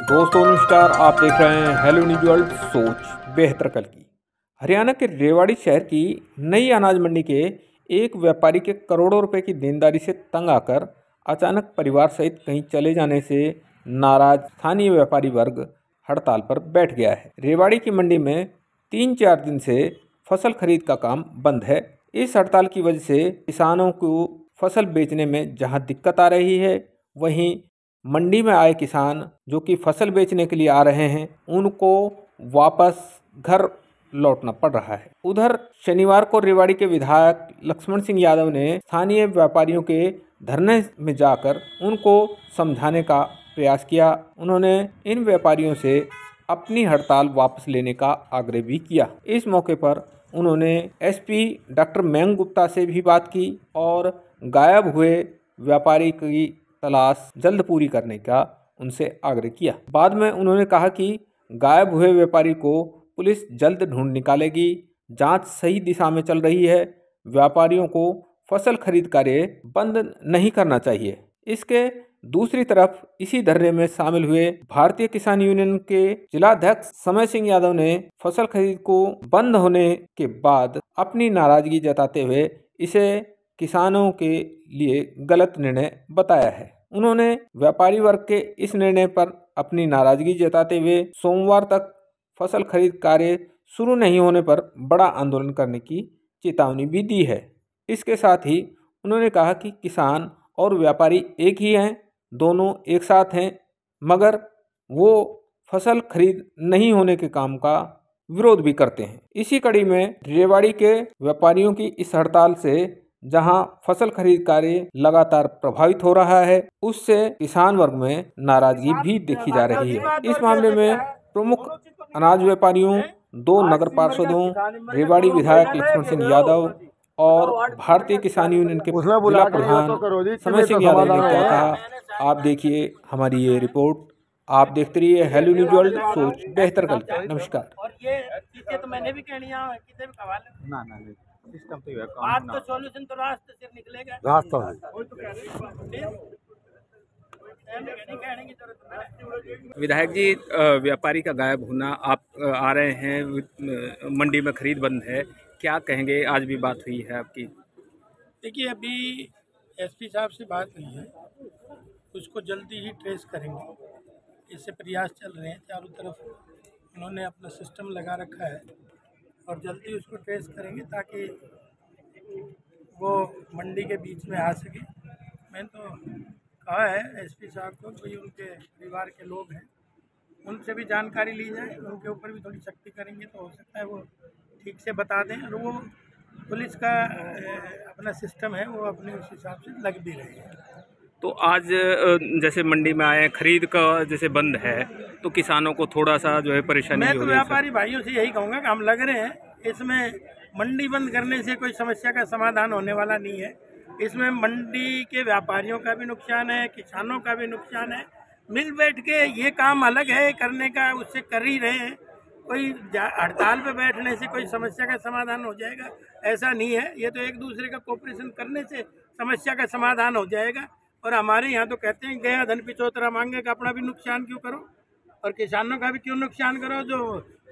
दोस्तों नमस्कार, आप देख रहे हैं हेलो न्यूज वर्ल्ड सोच बेहतर कल की। हरियाणा के रेवाड़ी शहर की नई अनाज मंडी के एक व्यापारी के करोड़ों रुपए की देनदारी से तंग आकर अचानक परिवार सहित कहीं चले जाने से नाराज स्थानीय व्यापारी वर्ग हड़ताल पर बैठ गया है। रेवाड़ी की मंडी में 3-4 दिन से फसल खरीद का काम बंद है। इस हड़ताल की वजह से किसानों को फसल बेचने में जहां दिक्कत आ रही है, वहीं मंडी में आए किसान जो कि फसल बेचने के लिए आ रहे हैं, उनको वापस घर लौटना पड़ रहा है। उधर शनिवार को रेवाड़ी के विधायक लक्ष्मण सिंह यादव ने स्थानीय व्यापारियों के धरने में जाकर उनको समझाने का प्रयास किया। उन्होंने इन व्यापारियों से अपनी हड़ताल वापस लेने का आग्रह भी किया। इस मौके पर उन्होंने एसपी डॉक्टर मयंक गुप्ता से भी बात की और गायब हुए व्यापारी की तलाश जल्द पूरी करने का उनसे आग्रह किया। बाद में उन्होंने कहा कि गायब हुए व्यापारी को पुलिस जल्द ढूंढ निकालेगी। जांच सही दिशा में चल रही है। व्यापारियों को फसल खरीद कार्य बंद नहीं करना चाहिए। इसके दूसरी तरफ इसी धरने में शामिल हुए भारतीय किसान यूनियन के जिलाध्यक्ष समय सिंह यादव ने फसल खरीद को बंद होने के बाद अपनी नाराजगी जताते हुए इसे किसानों के लिए गलत निर्णय बताया है। उन्होंने व्यापारी वर्ग के इस निर्णय पर अपनी नाराजगी जताते हुए सोमवार तक फसल खरीद कार्य शुरू नहीं होने पर बड़ा आंदोलन करने की चेतावनी भी दी है। इसके साथ ही उन्होंने कहा कि किसान और व्यापारी एक ही हैं, दोनों एक साथ हैं, मगर वो फसल खरीद नहीं होने के काम का विरोध भी करते हैं। इसी कड़ी में रेवाड़ी के व्यापारियों की इस हड़ताल से जहां फसल खरीद कार्य लगातार प्रभावित हो रहा है, उससे किसान वर्ग में नाराजगी भी देखी जा रही है। इस मामले में प्रमुख अनाज व्यापारियों, 2 नगर पार्षदों, रेवाड़ी विधायक लक्ष्मण सिंह यादव और भारतीय किसान यूनियन के जिला प्रधान समय सिंह यादव ने क्या कहा, आप देखिए हमारी ये रिपोर्ट। आप देखते रहिए हेलो न्यूज वर्ल्ड सोच बेहतर कल की। नमस्कार। और ये चीजें तो मैंने भी कहनी है, किसी भी हवाले ना सिस्टम तो है, बात तो सॉल्यूशन तो रास्ते से निकलेगा। रास्ता है। वही तो कह रहे हैं। कहने की जरूरत नहीं। विधायक जी, व्यापारी का गायब होना, आप आ रहे हैं, मंडी में खरीद बंद है, क्या कहेंगे? आज भी बात हुई है आपकी। देखिए, अभी एसपी साहब से बात हुई है, उसको जल्दी ही ट्रेस करेंगे। इससे प्रयास चल रहे हैं, चारों तरफ उन्होंने अपना सिस्टम लगा रखा है और जल्दी उसको ट्रेस करेंगे ताकि वो मंडी के बीच में आ सके। मैंने तो कहा है एसपी साहब को, कोई उनके परिवार के लोग हैं, उनसे भी जानकारी ली जाए, उनके ऊपर भी थोड़ी सख्ती करेंगे तो हो सकता है वो ठीक से बता दें। और वो पुलिस का अपना सिस्टम है, वो अपने उस हिसाब से लग भी रहे हैं। तो आज जैसे मंडी में आए, खरीद का जैसे बंद है, तो किसानों को थोड़ा सा जो है परेशानी मैं हो तो रही है। व्यापारी भाइयों से यही कहूँगा कि हम लग रहे हैं, इसमें मंडी बंद करने से कोई समस्या का समाधान होने वाला नहीं है। इसमें मंडी के व्यापारियों का भी नुकसान है, किसानों का भी नुकसान है। मिल बैठ के ये काम अलग है करने का, उससे कर ही रहे हैं। कोई हड़ताल पे बैठने से कोई समस्या का समाधान हो जाएगा, ऐसा नहीं है। ये तो एक दूसरे का कोऑपरेशन करने से समस्या का समाधान हो जाएगा। और हमारे यहाँ तो कहते हैं, गया धन पिछोतरा मांगे का अपना भी नुकसान क्यों करो और किसानों का भी क्यों नुकसान करो। जो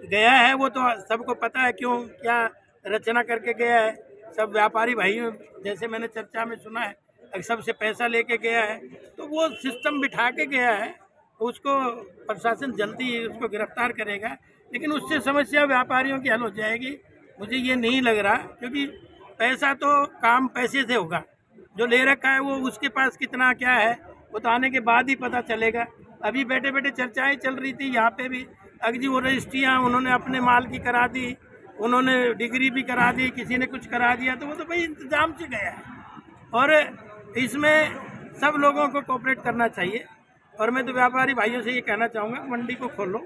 गया है वो तो सबको पता है क्यों क्या रचना करके गया है। सब व्यापारी भाइयों, जैसे मैंने चर्चा में सुना है, सबसे पैसा लेके गया है, तो वो सिस्टम बिठा के गया है। उसको प्रशासन जल्दी उसको गिरफ्तार करेगा, लेकिन उससे समस्या व्यापारियों की हल हो जाएगी, मुझे ये नहीं लग रहा। क्योंकि पैसा तो काम पैसे से होगा, जो ले रखा है वो उसके पास कितना क्या है वो तो आने के बाद ही पता चलेगा। अभी बैठे बैठे चर्चाएं चल रही थी यहाँ पे भी, अगजी वो रजिस्ट्रियाँ उन्होंने अपने माल की करा दी, उन्होंने डिग्री भी करा दी, किसी ने कुछ करा दिया, तो वो तो भाई इंतजाम से गया है। और इसमें सब लोगों को कोऑपरेट करना चाहिए। और मैं तो व्यापारी भाइयों से ये कहना चाहूँगा, मंडी को खोलो,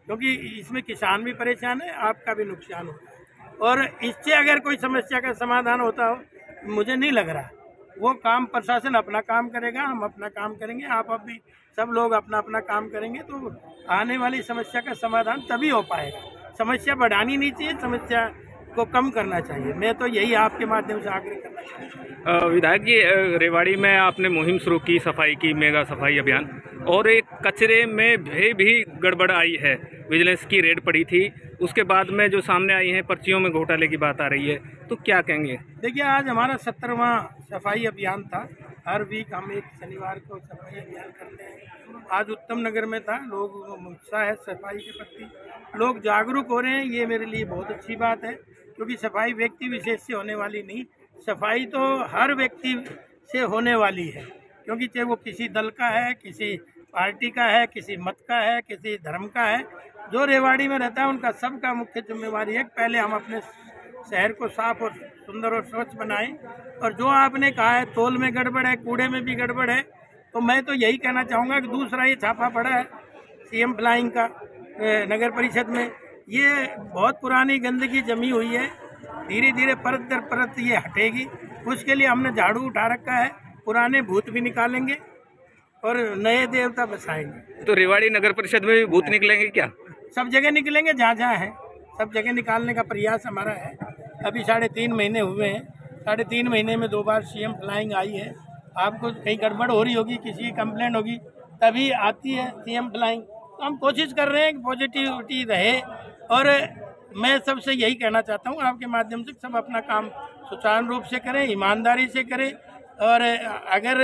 क्योंकि इसमें किसान भी परेशान है, आपका भी नुकसान होता है। और इससे अगर कोई समस्या का समाधान होता हो, मुझे नहीं लग रहा। वो काम प्रशासन अपना काम करेगा, हम अपना काम करेंगे, आप भी सब लोग अपना अपना काम करेंगे, तो आने वाली समस्या का समाधान तभी हो पाएगा। समस्या बढ़ानी नहीं चाहिए, समस्या को कम करना चाहिए। मैं तो यही आपके माध्यम से आग्रह करना चाहूँगा। विधायक जी, रेवाड़ी में आपने मुहिम शुरू की सफाई की, मेगा सफाई अभियान, और एक कचरे में भी गड़बड़ आई है। विजिलेंस की रेड पड़ी थी, उसके बाद में जो सामने आई है पर्चियों में घोटाले की बात आ रही है, तो क्या कहेंगे? देखिए, आज हमारा 17वां सफाई अभियान था। हर वीक हम एक शनिवार को सफाई अभियान करते हैं। आज उत्तम नगर में था। लोग उत्साह है सफाई के प्रति, लोग जागरूक हो रहे हैं। ये मेरे लिए बहुत अच्छी बात है, क्योंकि सफाई व्यक्ति विशेष से होने वाली नहीं, सफाई तो हर व्यक्ति से होने वाली है। क्योंकि चाहे वो किसी दल का है, किसी पार्टी का है, किसी मत का है, किसी धर्म का है, जो रेवाड़ी में रहता है उनका सबका मुख्य जिम्मेवारी है कि पहले हम अपने शहर को साफ और सुंदर और स्वच्छ बनाएं। और जो आपने कहा है तोल में गड़बड़ है, कूड़े में भी गड़बड़ है, तो मैं तो यही कहना चाहूँगा कि दूसरा ये छापा पड़ा है सीएम फ्लाइंग का नगर परिषद में, ये बहुत पुरानी गंदगी जमी हुई है। धीरे धीरे परत दर परत ये हटेगी। उसके लिए हमने झाड़ू उठा रखा है, पुराने भूत भी निकालेंगे और नए देवता बसाएंगे। तो रेवाड़ी नगर परिषद में भी भूत निकलेंगे क्या? सब जगह निकलेंगे, जहाँ जहाँ है सब जगह निकालने का प्रयास हमारा है। अभी 3.5 महीने हुए हैं, 3.5 महीने में 2 बार सीएम फ्लाइंग आई है। आपको कहीं गड़बड़ हो रही होगी, किसी की कंप्लेंट होगी, तभी आती है सीएम फ्लाइंग। तो हम कोशिश कर रहे हैं कि पॉजिटिविटी रहे, और मैं सबसे यही कहना चाहता हूँ आपके माध्यम से, सब अपना काम सुचारू रूप से करें, ईमानदारी से करें, और अगर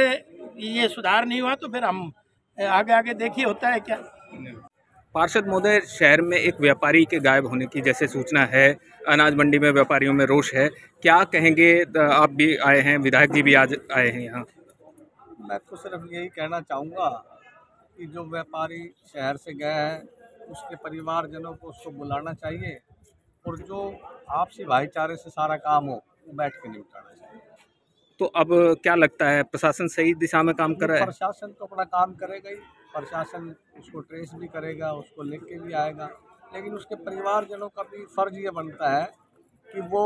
ये सुधार नहीं हुआ तो फिर हम आगे देखिए होता है क्या। पार्षद महोदय, शहर में एक व्यापारी के गायब होने की जैसे सूचना है, अनाज मंडी में व्यापारियों में रोष है, क्या कहेंगे? आप भी आए हैं, विधायक जी भी आज आए हैं यहाँ। मैं तो सिर्फ यही कहना चाहूँगा कि जो व्यापारी शहर से गया है उसके परिवारजनों को उसको बुलाना चाहिए, और जो आपसी भाईचारे से सारा काम हो वो बैठ के निपटाना चाहिए। तो अब क्या लगता है, प्रशासन सही दिशा में काम कर रहा है? प्रशासन तो अपना काम करेगा ही, प्रशासन उसको ट्रेस भी करेगा, उसको लिख के भी आएगा, लेकिन उसके परिवारजनों का भी फर्ज ये बनता है कि वो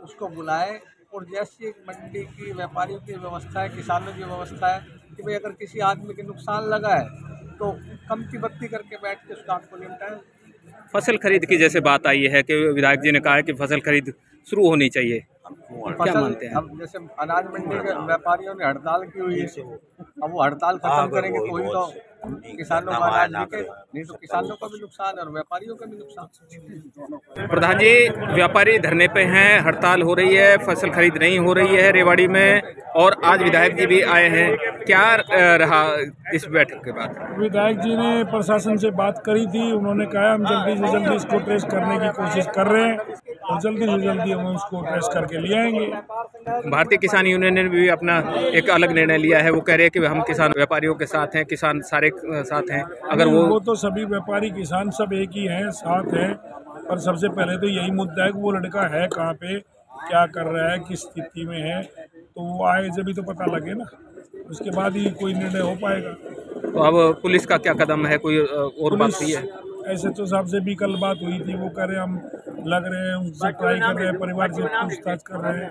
उसको बुलाए। और जैसी मंडी की व्यापारियों की व्यवस्था है, किसानों की व्यवस्था है कि भाई अगर किसी आदमी के नुकसान लगा है तो कम की बत्ती करके बैठ के उस काम को निपटाएं। फसल खरीद की जैसे बात आई है कि विधायक जी ने कहा है कि फसल खरीद शुरू होनी चाहिए, क्या मानते हैं? अब जैसे अनाज मंडी के व्यापारियों ने हड़ताल की हुई है, अब वो हड़ताल खत्म करेंगे तो ही तो किसानों का अनाज बिके, नहीं तो किसानों का भी नुकसान है और व्यापारियों का भी नुकसान। प्रधान जी, व्यापारी धरने पे हैं, हड़ताल हो रही है, फसल खरीद नहीं हो रही है रेवाड़ी में, और आज विधायक जी भी आए हैं, क्या रहा इस बैठक के बाद? विधायक जी ने प्रशासन से बात करी थी, उन्होंने कहा हम जल्दी से जल्दी इसको ट्रेस करने की कोशिश कर रहे हैं और जल्दी से जल्दी हम उसको ट्रेस करके ले आएंगे। भारतीय किसान यूनियन ने भी अपना एक अलग निर्णय लिया है, वो कह रहे हैं कि हम किसान व्यापारियों के साथ हैं, किसान सारे साथ हैं। अगर वो तो सभी व्यापारी किसान सब एक ही हैं, साथ हैं, पर सबसे पहले तो यही मुद्दा है कि वो लड़का है कहाँ पे, क्या कर रहा है, किस स्थिति में है, तो वो आए जब भी तो पता लगे ना, उसके बाद ही कोई निर्णय हो पाएगा। तो अब पुलिस का क्या कदम है, कोई और बात हुई है? ऐसे तो साहब से भी कल बात हुई थी, वो कह रहे हम लग रहे हैं, उनसे ट्राई कर रहे हैं, परिवार से पूछताछ कर रहे हैं,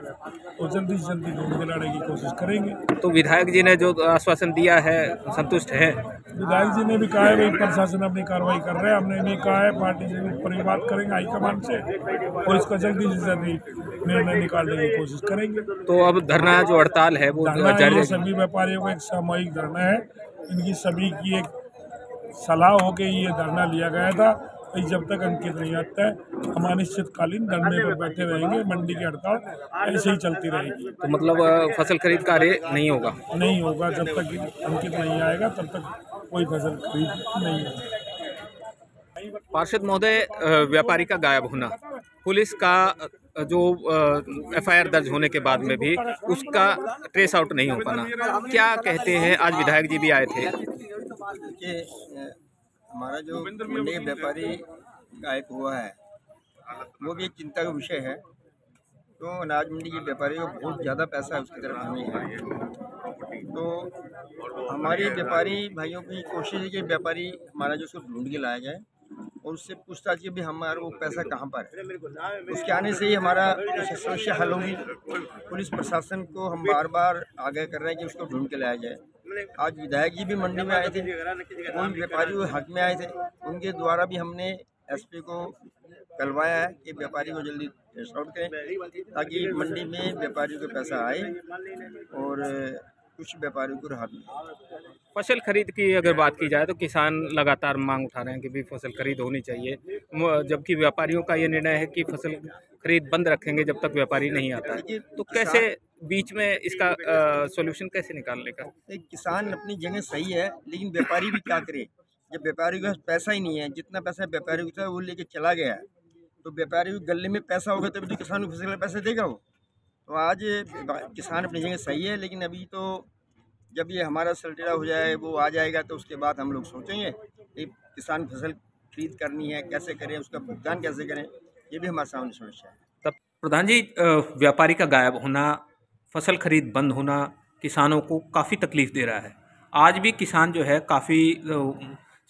तो जल्दी से जल्दी ढूंढ के लाने की कोशिश करेंगे। तो विधायक जी ने जो आश्वासन दिया है, संतुष्ट है? विधायक जी ने भी कहा है भाई प्रशासन अपनी कार्रवाई कर रहे हैं, हमने नहीं कहा है, पार्टी से भी बात करेंगे हाईकमान से और इसका जल्दी से जल्दी निर्णय निकालने की कोशिश करेंगे। तो अब धरना जो हड़ताल है वो जारी, सभी व्यापारियों का एक सामूहिक धरना है, इनकी सभी की एक सलाह हो के ये धरना लिया गया था। जब तक अंकित नहीं आता है हम अनिश्चितकालीन धरने पर बैठे रहेंगे, मंडी की हड़ताल ऐसे ही चलती रहेगी। तो मतलब फसल खरीद कार्य नहीं होगा? नहीं होगा, जब तक अंकित नहीं आएगा तब तक कोई फसल खरीद नहीं होगी। पार्षद महोदय, व्यापारी का गायब होना, पुलिस का जो एफआईआर दर्ज होने के बाद में भी उसका ट्रेस आउट नहीं हो पाना, क्या कहते हैं? आज विधायक जी भी आए थे। देखिए, हमारा जो मंडी के व्यापारी गायब हुआ है वो भी एक चिंता का विषय है। तो अनाज मंडी के व्यापारी को बहुत ज़्यादा पैसा उसकी तरफ नहीं है, तो हमारी व्यापारी भाइयों की कोशिश है कि व्यापारी हमारा जो उसको ढूंढ के लाया जाए और उससे पूछताछ की भी हमारा वो पैसा कहाँ पर है, उसके आने से ही हमारा समस्या हल होगी। पुलिस प्रशासन को हम बार बार आगाह कर रहे हैं कि उसको ढूंढ के लाया जाए। आज विधायक जी भी मंडी में आए थे, कोई व्यापारी हक में आए थे, उनके द्वारा भी हमने एसपी को करवाया है कि व्यापारी को जल्दी ट्रेस आउट करें ताकि मंडी में व्यापारियों को पैसा आए और कुछ व्यापारियों को राहत मिले। फसल खरीद की अगर बात की जाए तो किसान लगातार मांग उठा रहे हैं कि भी फसल खरीद होनी चाहिए, जबकि व्यापारियों का ये निर्णय है कि फसल खरीद बंद रखेंगे जब तक व्यापारी नहीं आता है। तो कैसे बीच में इसका सॉल्यूशन कैसे निकालने का? किसान अपनी जगह सही है, लेकिन व्यापारी भी क्या करे जब व्यापारी के पास पैसा ही नहीं है। जितना पैसा व्यापारी को था वो लेके चला गया है, तो व्यापारी को गले में पैसा होगा तभी तो किसान को फसल का पैसा देगा वो। तो आज किसान अपनी जगह सही है, लेकिन अभी तो जब ये हमारा सल्टेरा हो जाए, वो आ जाएगा, तो उसके बाद हम लोग सोचेंगे कि किसान फसल खरीद करनी है कैसे करें, उसका भुगतान कैसे करें, ये भी हमारे सामने समस्या है। तब प्रधान जी, व्यापारी का गायब होना, फसल खरीद बंद होना किसानों को काफ़ी तकलीफ दे रहा है। आज भी किसान जो है काफ़ी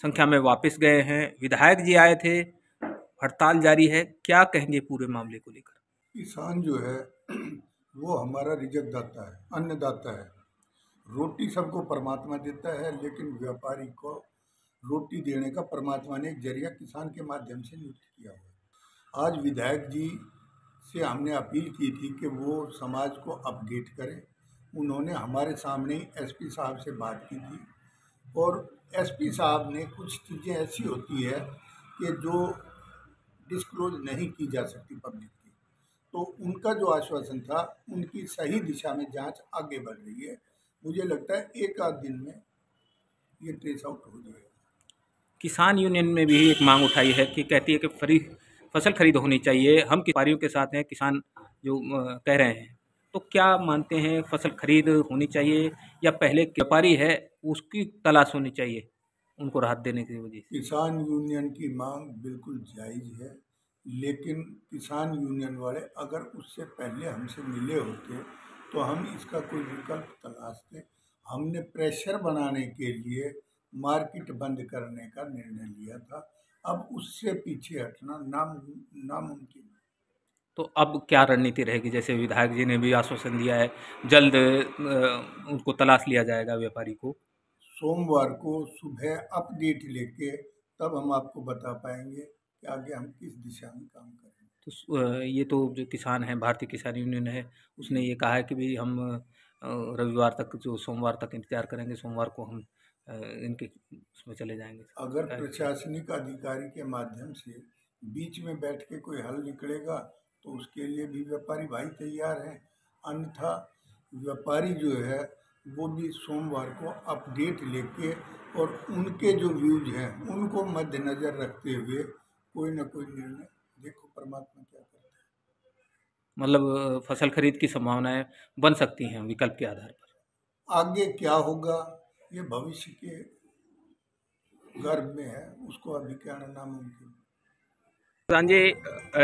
संख्या में वापस गए हैं, विधायक जी आए थे, हड़ताल जारी है। क्या कहेंगे पूरे मामले को लेकर? किसान जो है वो हमारा रिजक दाता है, अन्नदाता है। रोटी सबको परमात्मा देता है, लेकिन व्यापारी को रोटी देने का परमात्मा ने एक जरिया किसान के माध्यम से नियुक्त किया हुआ। आज विधायक जी से हमने अपील की थी कि वो समाज को अपडेट करें। उन्होंने हमारे सामने एसपी साहब से बात की थी, और एसपी साहब ने कुछ चीज़ें ऐसी होती है कि जो डिस्क्लोज नहीं की जा सकती पब्लिक की, तो उनका जो आश्वासन था उनकी सही दिशा में जांच आगे बढ़ रही है। मुझे लगता है एक आध दिन में ये ट्रेस आउट हो जाएगा। किसान यूनियन ने भी एक मांग उठाई है कि कहती है कि फसल खरीद होनी चाहिए। हम व्यापारियों के साथ हैं, किसान जो कह रहे हैं। तो क्या मानते हैं, फसल खरीद होनी चाहिए या पहले व्यापारी है उसकी तलाश होनी चाहिए उनको राहत देने की वजह से? किसान यूनियन की मांग बिल्कुल जायज़ है, लेकिन किसान यूनियन वाले अगर उससे पहले हमसे मिले होते तो हम इसका कोई विकल्प तलाशते। हमने प्रेशर बनाने के लिए मार्केट बंद करने का निर्णय लिया था, अब उससे पीछे हटना नामुमकिन है। तो अब क्या रणनीति रहेगी? जैसे विधायक जी ने भी आश्वासन दिया है, जल्द उनको तलाश लिया जाएगा व्यापारी को। सोमवार को सुबह अपडेट लेके तब हम आपको बता पाएंगे कि आगे हम किस दिशा में काम करेंगे। तो ये तो जो किसान है, भारतीय किसान यूनियन है, उसने ये कहा है कि भाई हम रविवार तक, जो सोमवार तक इंतजार करेंगे, सोमवार को हम इनके उसमें चले जाएंगे। अगर प्रशासनिक अधिकारी के माध्यम से बीच में बैठ के कोई हल निकलेगा तो उसके लिए भी व्यापारी भाई तैयार हैं, अन्यथा व्यापारी जो है वो भी सोमवार को अपडेट लेके और उनके जो व्यूज हैं उनको मद्देनजर रखते हुए कोई ना कोई निर्णय, देखो परमात्मा क्या करता है। मतलब फसल खरीद की संभावनाएं बन सकती हैं विकल्प के आधार पर। आगे क्या होगा ये भविष्य के गर्भ में है, उसको अभी कहना नामुमकिन। प्रधान जी,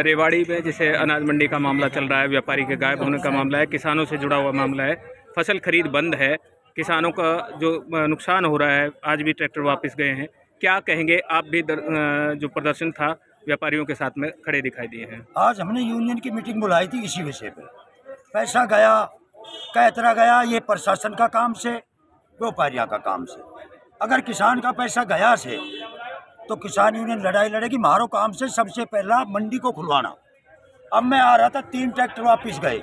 रेवाड़ी में जैसे अनाज मंडी का मामला चल रहा है, व्यापारी के गायब होने का मामला है, किसानों से जुड़ा हुआ मामला है, फसल खरीद बंद है, किसानों का जो नुकसान हो रहा है, आज भी ट्रैक्टर वापस गए हैं। क्या कहेंगे? आप भी जो प्रदर्शन था व्यापारियों के साथ में खड़े दिखाई दिए हैं। आज हमने यूनियन की मीटिंग बुलाई थी इसी विषय पे। पैसा गया कै तरह गया, ये प्रशासन का काम से, व्यापारियों का काम से। अगर किसान का पैसा गया से तो किसान यूनियन लड़ाई लड़ेगी। मारो काम से सबसे पहला मंडी को खुलवाना। अब मैं आ रहा था, 3 ट्रैक्टर वापस गए।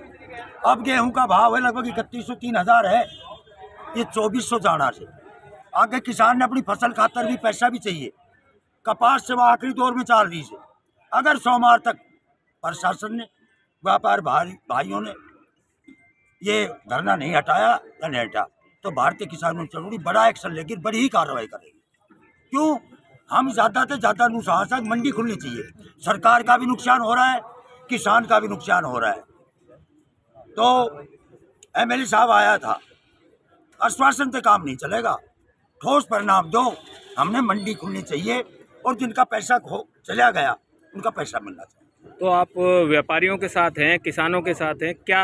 अब गेहूं का भाव है लगभग 3100-3000 है, ये 2400 जाना से। आगे किसान ने अपनी फसल खातर भी पैसा भी चाहिए। कपास से वो आखिरी दौर में चाल रही से। अगर सोमवार तक प्रशासन ने, व्यापार भाइयों ने ये धरना नहीं हटाया या नहीं हटा तो भारतीय किसान जरूरी बड़ा एक्शन लेगी, बड़ी ही कार्रवाई करेगी। क्यों? हम ज़्यादा से ज़्यादा नुकसान, मंडी खुलनी चाहिए। सरकार का भी नुकसान हो रहा है, किसान का भी नुकसान हो रहा है। तो एमएलए साहब आया था, आश्वासन से काम नहीं चलेगा, ठोस परिणाम दो। हमने मंडी खुलनी चाहिए और जिनका पैसा चला गया उनका पैसा मिलना चाहिए। तो आप व्यापारियों के साथ हैं, किसानों के साथ हैं, क्या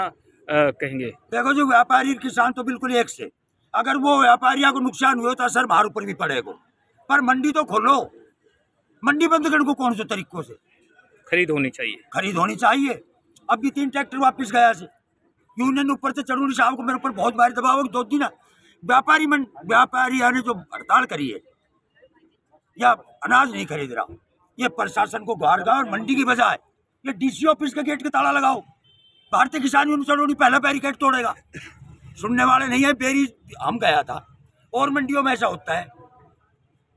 कहेंगे? देखो, जो व्यापारी किसान तो बिल्कुल एक से, अगर वो व्यापारियों को नुकसान हुआ तो असर बाहर ऊपर भी पड़ेगा, पर मंडी तो खोलो। मंडी बंद करने को कौन से तरीकों से? खरीद होनी चाहिए, खरीद होनी चाहिए। अब भी 3 ट्रैक्टर वापस गया से। यूनियन ऊपर से चढ़ूरी साहब को मेरे ऊपर बहुत भारी दबाव है। 2 दिन व्यापारी ने जो हड़ताल करी है या अनाज नहीं खरीद रहा, ये प्रशासन को गुहार लगाओ और मंडी की बजाय ये डीसी ऑफिस के गेट के ताला लगाओ। भारतीय किसान यूनियन पहला बैरिकेड तोड़ेगा, सुनने वाले नहीं है। बेरी हम गया था और मंडियों में ऐसा होता है,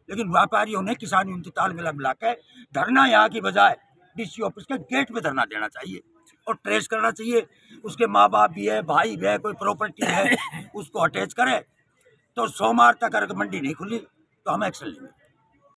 लेकिन व्यापारियों ने किसान यूनियन से ताल मिला के धरना यहाँ की बजाय डीसी ऑफिस के गेट पे धरना देना चाहिए और ट्रेस करना चाहिए। उसके माँ बाप भी है, भाई भी है, कोई प्रॉपर्टी है, उसको अटैच करे। तो सोमवार तक अगर मंडी नहीं खुली तो हम एक्शन लेंगे।